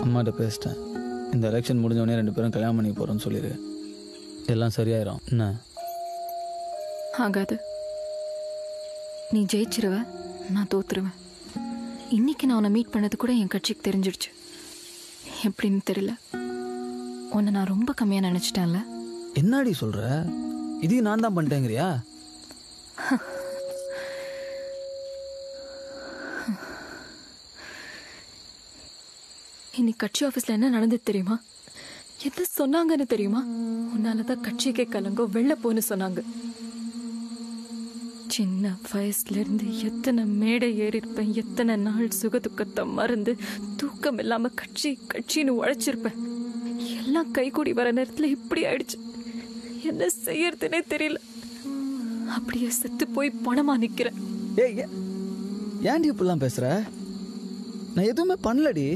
அம்மாட்ட பேசிட்டேன். இந்த எலெக்ஷன் முடிஞ்சவொடனே 2 பேரும் கல்யாணம் பண்ணி போகிறோன்னு சொல்லிடு. எல்லாம் சரியாயிரும். என்ன ஆகாது. நீ ஜெயிச்சிருவ, நான் தோத்துருவேன். இன்னைக்கு நான் உன்னை மீட் பண்ணது கூட என் கட்சிக்கு தெரிஞ்சிடுச்சு. எப்படின்னு தெரியல, உன்னை நான் ரொம்ப கம்மியாக நினச்சிட்டேன்ல. என்னடி சொல்கிற? இதையும் நான் தான் பண்ணிட்டேங்கிறியா? இன்னைக்கு கட்சி ஆஃபீஸில் என்ன நடந்தது தெரியுமா? எது சொன்னாங்கன்னு தெரியுமா? உன்னால தான் கட்சிக்கே கலங்கோ வெளில போன்னு சொன்னாங்க. சின்ன வயசுல இருந்து எத்தனை மேடை ஏறி இருப்பேன், எத்தனை நாள் சுகதுக்கத்தை மறந்து தூக்கம் இல்லாம கட்சி கட்சின்னு உழைச்சிருப்பேன். எல்லாம் கைகூடி வர நேரத்துல இப்படி ஆயிடுச்சு. என்ன செய்யறதுன்னே தெரியல. அப்படியே செத்து போய் பணமா நிக்கிறேன். ஏன்டி இப்படிலாம் பேசுற? நான் எதுவுமே பண்ணலடி.